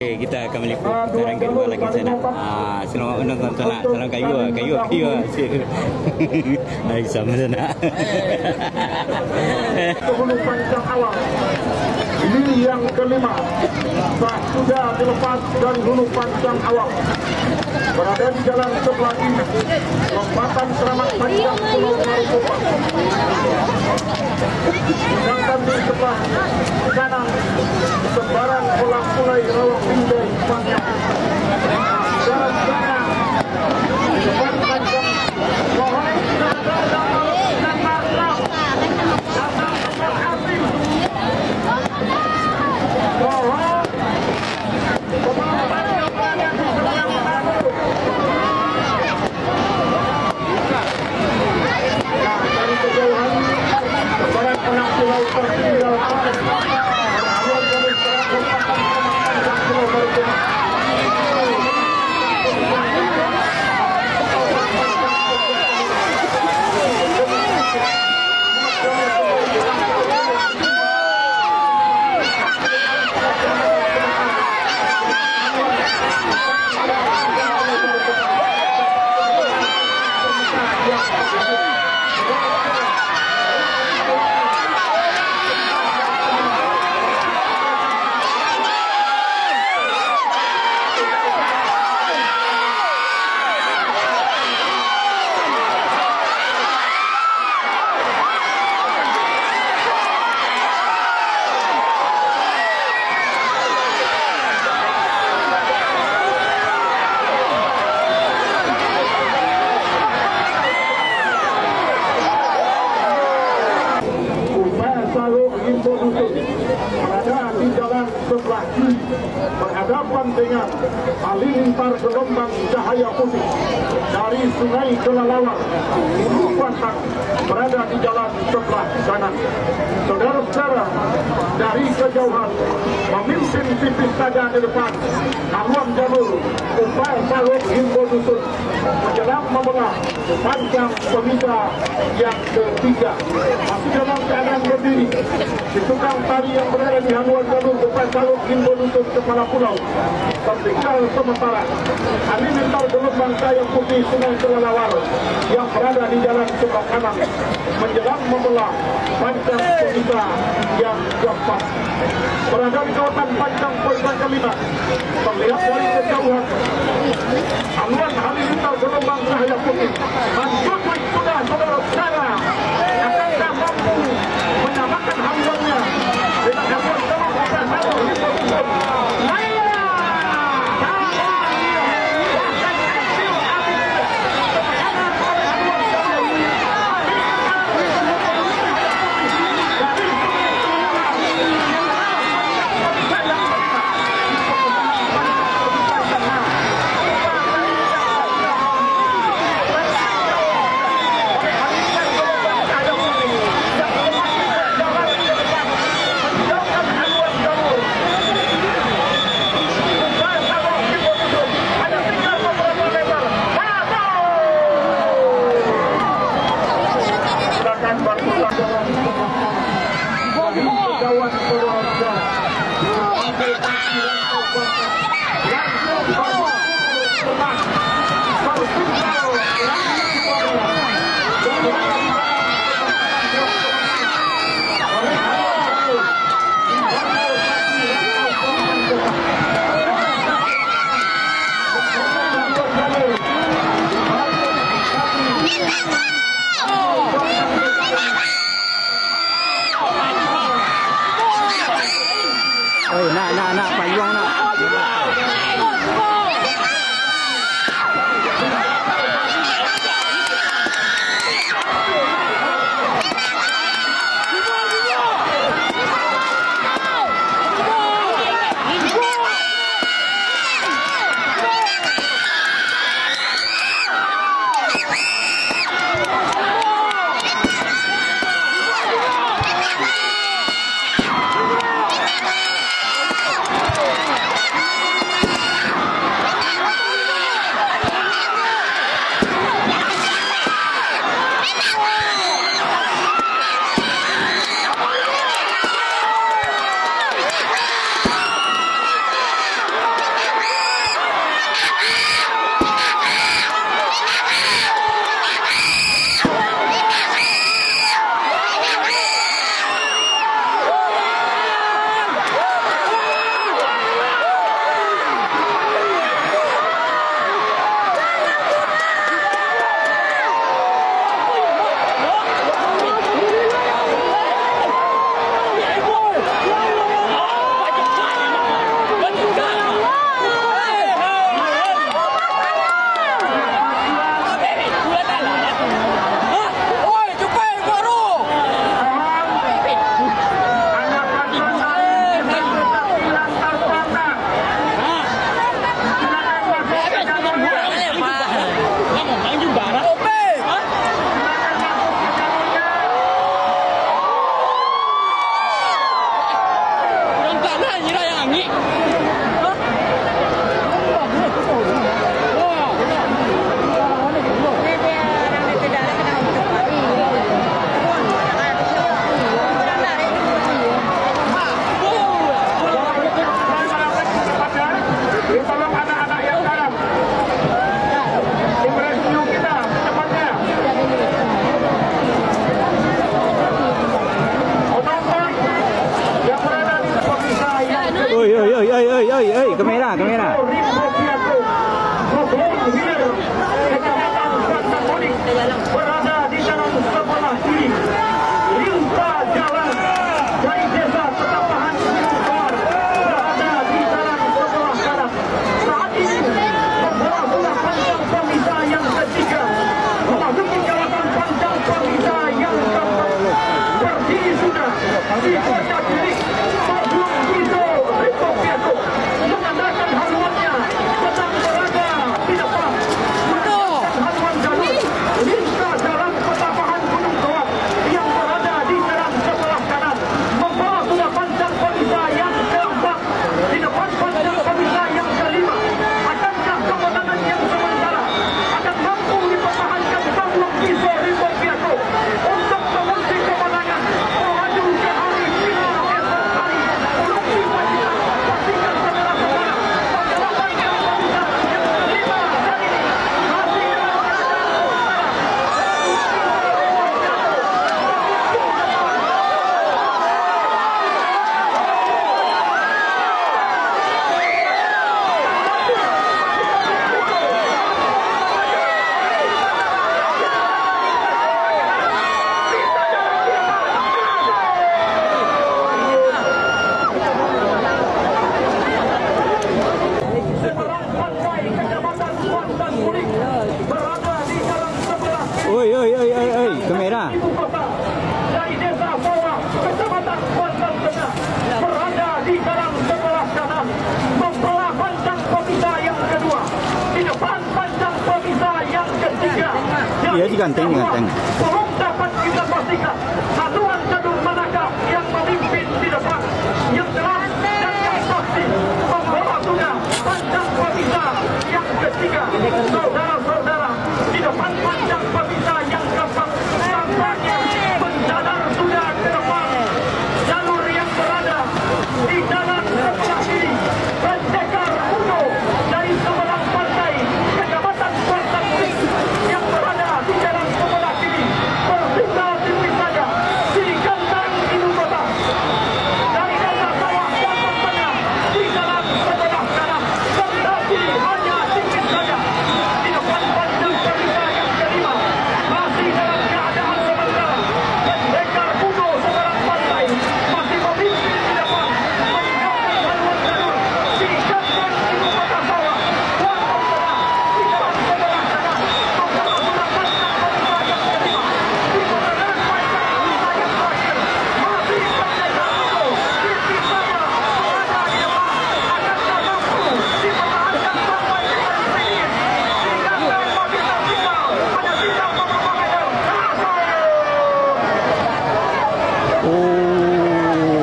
Kita akan meliput putaran kedua lagi sana. Selamat menonton sana. Salam kayu. Hai sama sana. Penghulu panjang awal. Ini yang kelima. Sudah dilepas dari hulu panjang awal. Berada di jalan sebelah kiri. Lompatan selamat panjang Pulau Maricopa. Sedangkan di sebelah kanan sebaran pulang mulai rawang pindai panjang. Jalan sana di depan panjang pohon berada di jalan sebelah kiri berhadapan dengan halilintar gelombang cahaya putih dari Sungai Kelelawar. Kuatang berada di jalan sebelah kanan. Saudara-saudara, dari kejauhan memimpin tipis saja di depan haluan jalur upaya salur Himbo Dusun menjelang membelah panjang pemuda yang ketiga masih dalam keadaan berdiri di tukang tali yang berada di haluan jalur upaya salur Himbo Dusun kepala pulau tertinggal sementara halilintar gelombang cahaya putih Sungai Kelelawar yang berada di jalan sebelah kanan menjelang membelah panjang pemuda yang keempat berada di kawasan panjang poin kelima. Terlihat dari kejauhan haluan halilintar gelombang cahaya putih mencukupi sudah saudara-saudara. Akankah mampu menyamakan haluannya dengan haluan gelombang cahaya putih? Nak payung nak. kamera. Berada di dalam sebelah kiri Linta jalan dari desa Petapahan Keluar berada di dalam sebelah kanan. Saat ini membawa bola panjang pemisah yang ketiga memasuki kawasan panjang pemisah yang keempat. Berdiri sudah di kota kiri sebelum Iso Rico Piato mengandalkan haluannya sedang berada di depan. Haluan jalur Linta jalan Petapahan Gunung Kawat yang berada di jalan sebelah kanan membawa bola panjang pemisah yang keempat di depan panjang pemisah yang kelima. Akankah kemenangan yang sementara akan mampu dipertahankan sebelum Iso Rico Piato untuk mengunci kemenangan melaju ke hari final esok hari. Belum dipastikan pastikan saudara-saudara adalah panjang pemisah yang kelima kali ini masih dalam seberang pantai Kecamatan Kuantan Kuning berada di jalan sebelah Oi, kamera. ibu kota dari desa Bawah Kecamatan Kuantan Tengah berada di jalan sebelah kanan membelah panjang pemisah yang kedua di depan panjang pemisah yang ketiga. Iya, diganteng. Belum dapat kita pastikan haluan jalur manakah yang memimpin di depan. Yang jelas dan yang pasti membawa sudah panjang pemisah yang ketiga. Saudara-saudara, di depan panjang pemisah yang keempat tampaknya menjalar sudah ke depan. Jalur yang berada di jalan sebelah kiri Pendekar Uno dari seberang pantai Kecamatan Kuantan Kuning yang berada di jalan sebelah kiri bertinggal tipis saja di kandang ibu kota. Dari desa Sawah Kuantan Tengah di jalan sebelah kanan kendati hanya tipis saja di depan panjang pemisah yang kelima masih dalam keadaan sementara. Pendekar Uno seberang pantai masih memimpin di depan meninggalkan haluan jalur di kandang ibu kota Sawah Kuantan Tengah di jalan sebelah kanan membawa bola panjang pemisah yang kelima di kemudian panjang pemisah yang terakhir masih Pendekar Uno tipis saja berada di depan. Akankah mampu dipertahankan sampai dengan finish sehingga masih tertinggal hanya tinggal beberapa meter.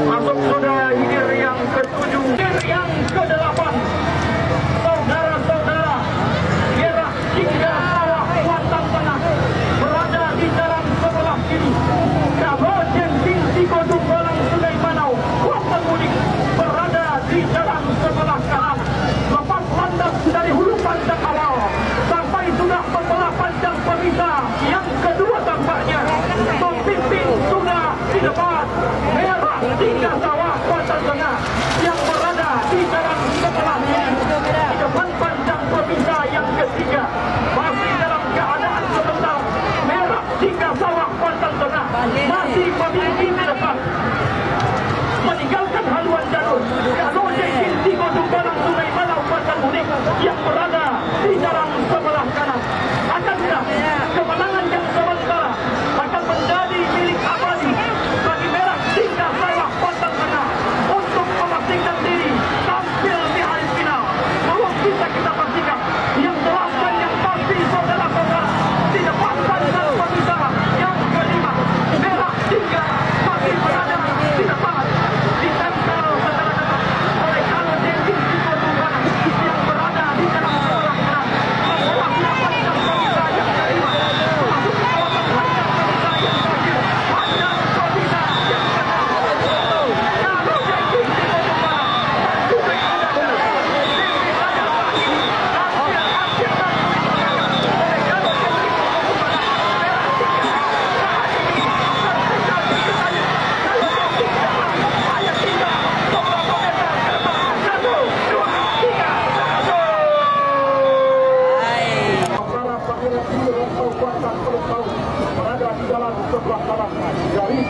Masuk sudah hilir yang ke-7, hilir yang ke-8. Saudara-saudara, Merah hingga Sawah Kuantan Tengah berada di jalan sebelah kiri. Kabupaten Siko Dumbalang Sungai Manau Kuantan Kuning berada di jalan sebelah kanan. Lepas landas dari hulu panjang awal sampai sudah membelah panjang pemisah yang kedua tampaknya memimpin sudah di depan. Merah hingga Sawah Kuantan Tengah yang berada di jalan sebelah kiri. Di depan panjang pemisah yang ketiga masih dalam keadaan sebentar. Merah hingga Sawah Kuantan Tengah masih memimpin di depan meninggalkan haluan jalur Kabupaten Siko Dumbalang Sungai Manau Kuantan Kuning yang berada di jalan sebelah kanan. Akankah kemenangan yang sementara akan menjadi milik abadi bagi Merah hingga Sawah Kuantan Tengah untuk memastikan diri tampil di hari final? Belum bisa kita pastikan. Yang jelas dan yang pasti saudara-saudara, di depan panjang pemisah yang kelima Merah hingga masih berada di depan. Ditempel secara ketat oleh Kabupaten Siko Dumbalang yang berada di dalam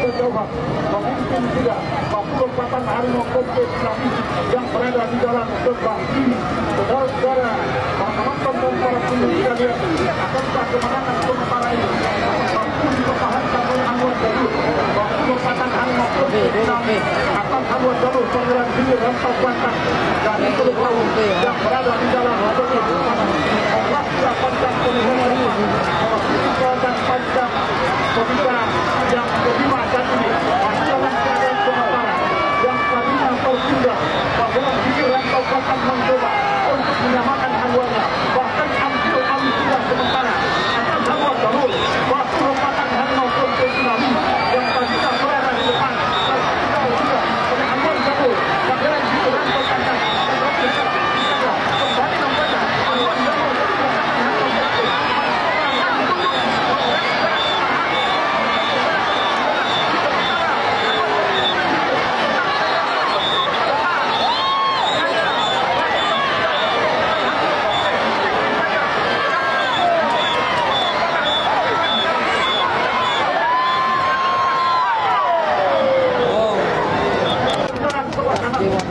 kejauhan memimpin juga 48 harimau kompleks Islami yang berada di dalam gerbang ini. Saudara-saudara, para penonton dan para penduduk sekalian, akankah kemenangan sementara ini mampu dipertahankan oleh Anwar Jalur? 48 harimau kompleks Islami akan Anwar Jalur Pangeran Hilir Rantau Kuantan dari Teluk Laut yang berada di dalam gerbang Raksasa Panjang Pemilihan dan Panjang Pemilihan yang kelima dan ini masih dalam keadaan sementara yang tadinya tertunda bahwa Hilir Rantau Kuantan mencoba untuk menyamakan haluannya, bahkan ambil alih sudah sementara akan Anwar Jalur. Waktu lompatan harimau kompleks Tsunami yang tadinya berada di depan sudah oleh Anwar Jalur Pangeran Hilir Rantau Kuantan kembali nampaknya Anwar Jalur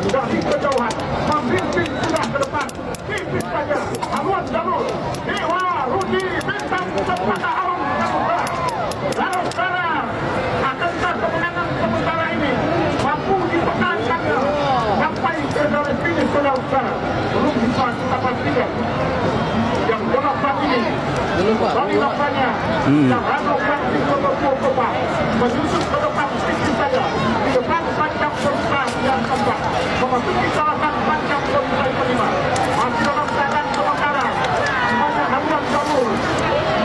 dari kejauhan memimpin sudah ke depan, pimpin saja Anwar Jalur Dewa Rudi Bintang Cempaka Alam Samudera. Lalu sekarang akankah kemenangan sementara ini mampu dipertahankannya sampai ke garis finish saudara-saudara? Belum bisa kita pastikan. Yang jelas ini dari nampaknya yang Rano Francis Kopa menyusun ke depan sedikit saja di depan panjang perusahaan yang keempat memasuki kawasan panjang perusahaan kelima. Masih dalam keadaan sementara semuanya Anwar Jalur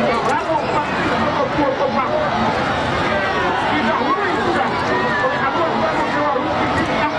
yang Rano Francis Kopa didahului sudah oleh Anwar Jalur Dewa Rudi Bintang.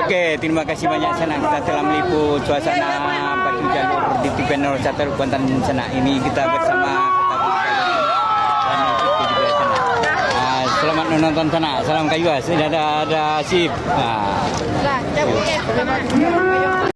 Oke, terima kasih banyak sana. Kita telah meliput suasana baju jalur di TV 01 Kuantan sana. Ini kita bersama dan ikuti juga sana. Selamat menonton sana. Salam Kayuas. Ada sip.